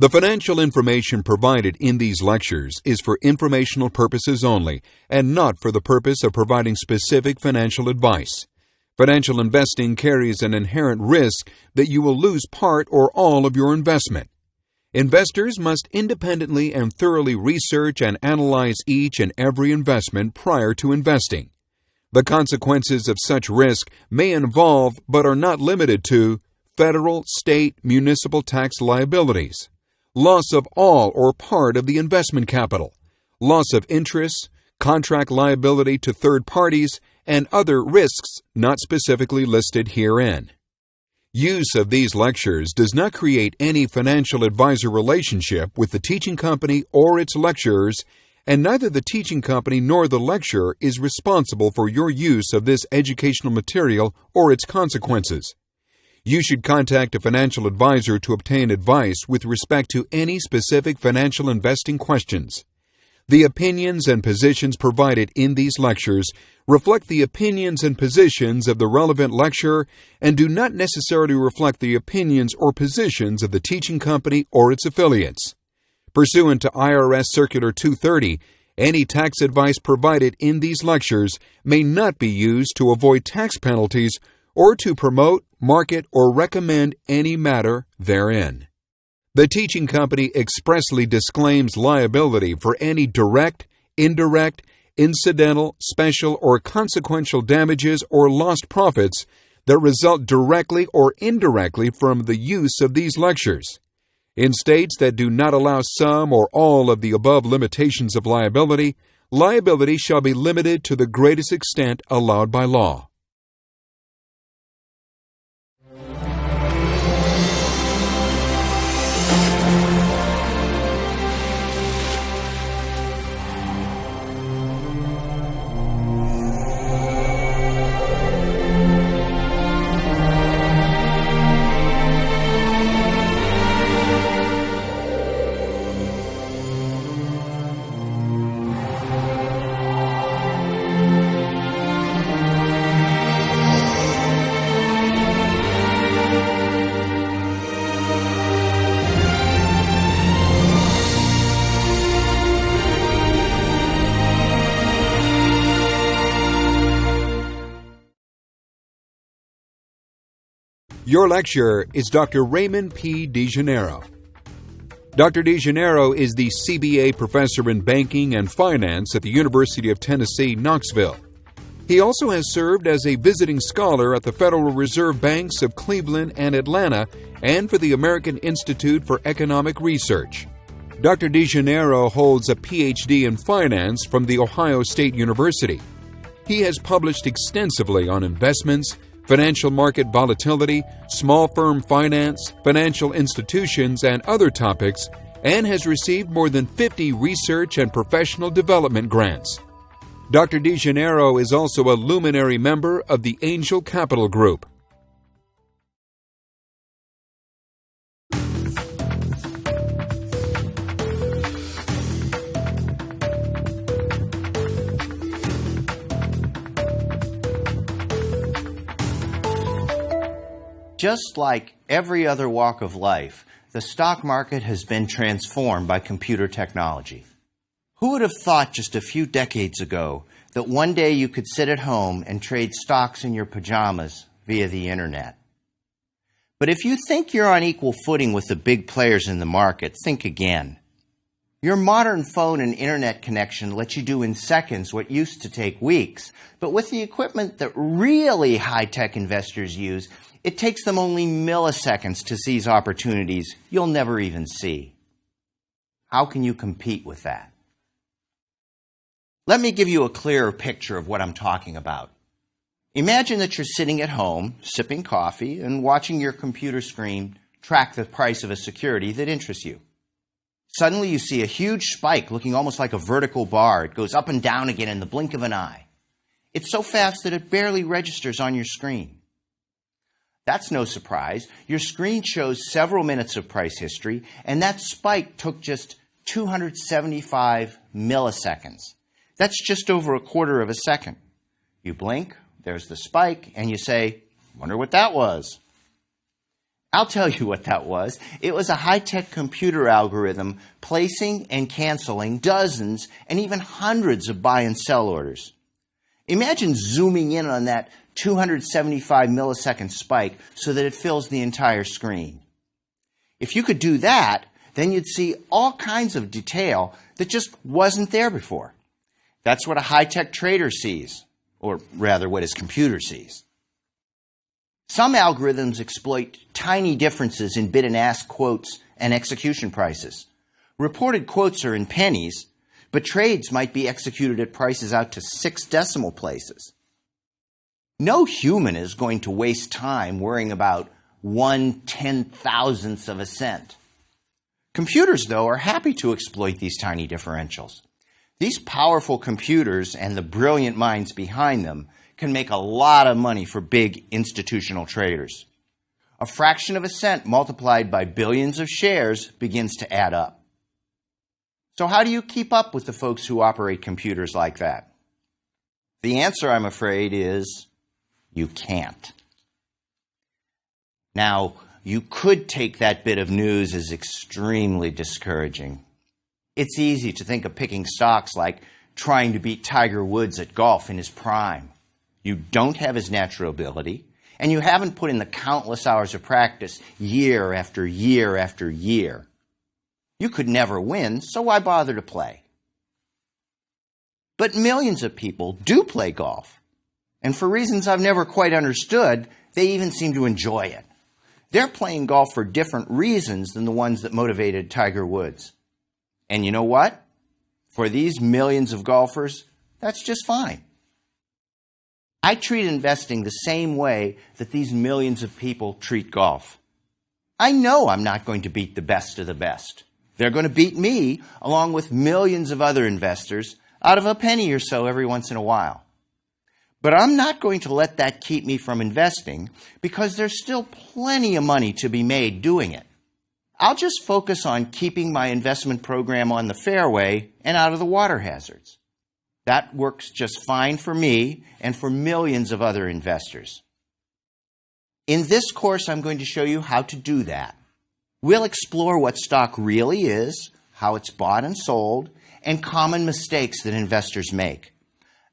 The financial information provided in these lectures is for informational purposes only and not for the purpose of providing specific financial advice. Financial investing carries an inherent risk that you will lose part or all of your investment. Investors must independently and thoroughly research and analyze each and every investment prior to investing. The consequences of such risk may involve, but are not limited to, federal, state, municipal tax liabilities, loss of all or part of the investment capital, loss of interest, contract liability to third parties, and other risks not specifically listed herein. Use of these lectures does not create any financial advisor relationship with the teaching company or its lecturers, and neither the teaching company nor the lecturer is responsible for your use of this educational material or its consequences. You should contact a financial advisor to obtain advice with respect to any specific financial investing questions. The opinions and positions provided in these lectures reflect the opinions and positions of the relevant lecturer and do not necessarily reflect the opinions or positions of the teaching company or its affiliates. Pursuant to IRS Circular 230, any tax advice provided in these lectures may not be used to avoid tax penalties or to promote, market, or recommend any matter therein. The teaching company expressly disclaims liability for any direct, indirect, incidental, special, or consequential damages or lost profits that result directly or indirectly from the use of these lectures. In states that do not allow some or all of the above limitations of liability, liability shall be limited to the greatest extent allowed by law. Your lecturer is Dr. Raymond P. DeGennaro. Dr. DeGennaro is the CBA professor in banking and finance at the University of Tennessee, Knoxville. He also has served as a visiting scholar at the Federal Reserve Banks of Cleveland and Atlanta and for the American Institute for Economic Research. Dr. DeGennaro holds a Ph.D. in finance from The Ohio State University. He has published extensively on investments, financial market volatility, small firm finance, financial institutions, and other topics, and has received more than 50 research and professional development grants. Dr. DeGennaro is also a luminary member of the Angel Capital Group. Just like every other walk of life, the stock market has been transformed by computer technology. Who would have thought just a few decades ago that one day you could sit at home and trade stocks in your pajamas via the internet? But if you think you're on equal footing with the big players in the market, think again. Your modern phone and internet connection lets you do in seconds what used to take weeks, but with the equipment that really high-tech investors use, it takes them only milliseconds to seize opportunities you'll never even see. How can you compete with that? Let me give you a clearer picture of what I'm talking about. Imagine that you're sitting at home, sipping coffee, and watching your computer screen track the price of a security that interests you. Suddenly you see a huge spike looking almost like a vertical bar. It goes up and down again in the blink of an eye. It's so fast that it barely registers on your screen. That's no surprise. Your screen shows several minutes of price history, and that spike took just 275 milliseconds. That's just over a quarter of a second. You blink, there's the spike, and you say, "Wonder what that was." I'll tell you what that was. It was a high-tech computer algorithm placing and canceling dozens and even hundreds of buy and sell orders. Imagine zooming in on that 275 millisecond spike so that it fills the entire screen. If you could do that, then you'd see all kinds of detail that just wasn't there before. That's what a high-tech trader sees, or rather what his computer sees. Some algorithms exploit tiny differences in bid and ask quotes and execution prices. Reported quotes are in pennies, but trades might be executed at prices out to 6 decimal places. No human is going to waste time worrying about 1/10,000th of a cent. Computers, though, are happy to exploit these tiny differentials. These powerful computers and the brilliant minds behind them can make a lot of money for big institutional traders. A fraction of a cent multiplied by billions of shares begins to add up. So how do you keep up with the folks who operate computers like that? The answer, I'm afraid, is you can't. Now, you could take that bit of news as extremely discouraging. It's easy to think of picking stocks like trying to beat Tiger Woods at golf in his prime. You don't have his natural ability, and you haven't put in the countless hours of practice year after year after year. You could never win, so why bother to play? But millions of people do play golf, and for reasons I've never quite understood, they even seem to enjoy it. They're playing golf for different reasons than the ones that motivated Tiger Woods. And you know what? For these millions of golfers, that's just fine. I treat investing the same way that these millions of people treat golf. I know I'm not going to beat the best of the best. They're going to beat me, along with millions of other investors, out of a penny or so every once in a while. But I'm not going to let that keep me from investing because there's still plenty of money to be made doing it. I'll just focus on keeping my investment program on the fairway and out of the water hazards. That works just fine for me and for millions of other investors. In this course, I'm going to show you how to do that. We'll explore what stock really is, how it's bought and sold, and common mistakes that investors make.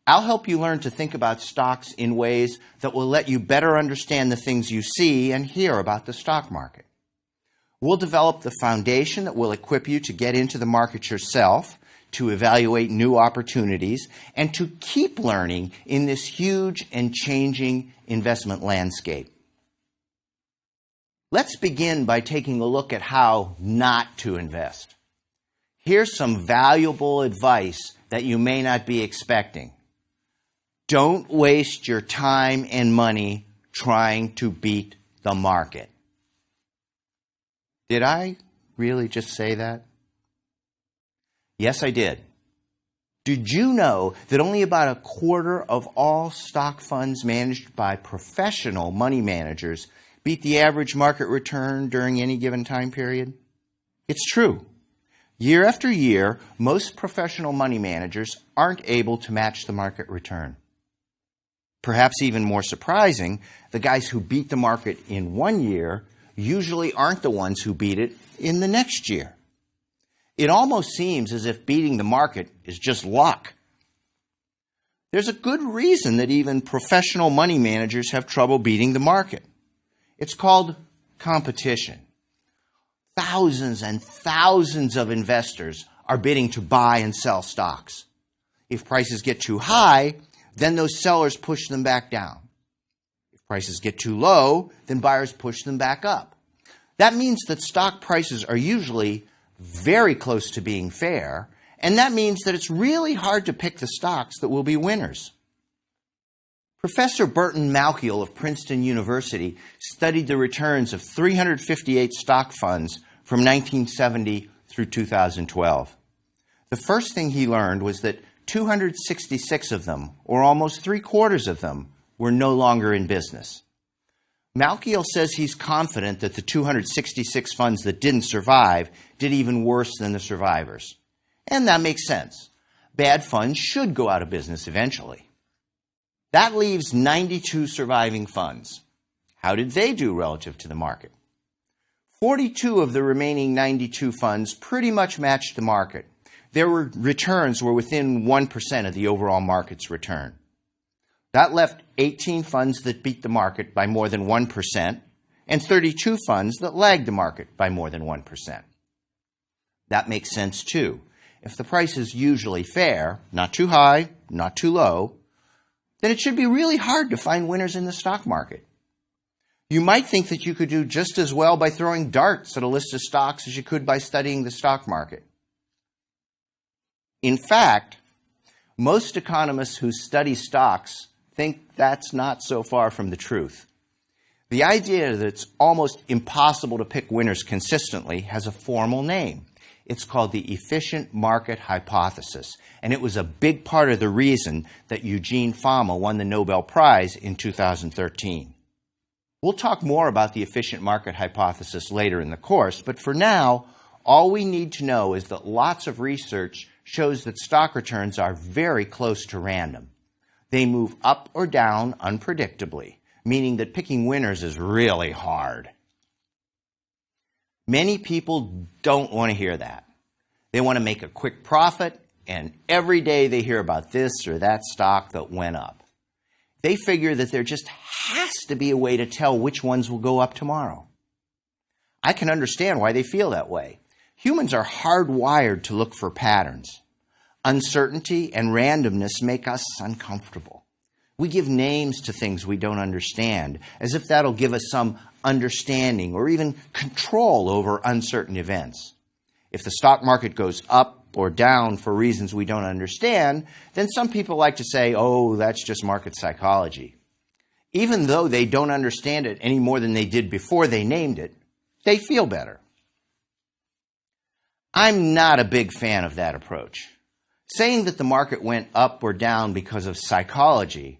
I'll help you learn to think about stocks in ways that will let you better understand the things you see and hear about the stock market. We'll develop the foundation that will equip you to get into the market yourself, to evaluate new opportunities, and to keep learning in this huge and changing investment landscape. Let's begin by taking a look at how not to invest. Here's some valuable advice that you may not be expecting. Don't waste your time and money trying to beat the market. Did I really just say that? Yes, I did. Did you know that only about a quarter of all stock funds managed by professional money managers beat the average market return during any given time period? It's true. Year after year, most professional money managers aren't able to match the market return. Perhaps even more surprising, the guys who beat the market in one year usually aren't the ones who beat it in the next year. It almost seems as if beating the market is just luck. There's a good reason that even professional money managers have trouble beating the market. It's called competition. Thousands and thousands of investors are bidding to buy and sell stocks. If prices get too high, then those sellers push them back down. If prices get too low, then buyers push them back up. That means that stock prices are usually very close to being fair, and that means that it's really hard to pick the stocks that will be winners. Professor Burton Malkiel of Princeton University studied the returns of 358 stock funds from 1970 through 2012. The first thing he learned was that 266 of them, or almost 3/4 of them, were no longer in business. Malkiel says he's confident that the 266 funds that didn't survive did even worse than the survivors. And that makes sense. Bad funds should go out of business eventually. That leaves 92 surviving funds. How did they do relative to the market? 42 of the remaining 92 funds pretty much matched the market. Their returns were within 1% of the overall market's return. That left 18 funds that beat the market by more than 1% and 32 funds that lagged the market by more than 1%. That makes sense too. If the price is usually fair, not too high, not too low, then it should be really hard to find winners in the stock market. You might think that you could do just as well by throwing darts at a list of stocks as you could by studying the stock market. In fact, most economists who study stocks think that's not so far from the truth. The idea that it's almost impossible to pick winners consistently has a formal name. It's called the efficient market hypothesis, and it was a big part of the reason that Eugene Fama won the Nobel Prize in 2013. We'll talk more about the efficient market hypothesis later in the course, but for now, all we need to know is that lots of research shows that stock returns are very close to random. They move up or down unpredictably, meaning that picking winners is really hard. Many people don't want to hear that. They want to make a quick profit, and every day they hear about this or that stock that went up. They figure that there just has to be a way to tell which ones will go up tomorrow. I can understand why they feel that way. Humans are hardwired to look for patterns. Uncertainty and randomness make us uncomfortable. We give names to things we don't understand, as if that'll give us some understanding or even control over uncertain events. If the stock market goes up or down for reasons we don't understand, then some people like to say, oh, that's just market psychology. Even though they don't understand it any more than they did before they named it, they feel better. I'm not a big fan of that approach. Saying that the market went up or down because of psychology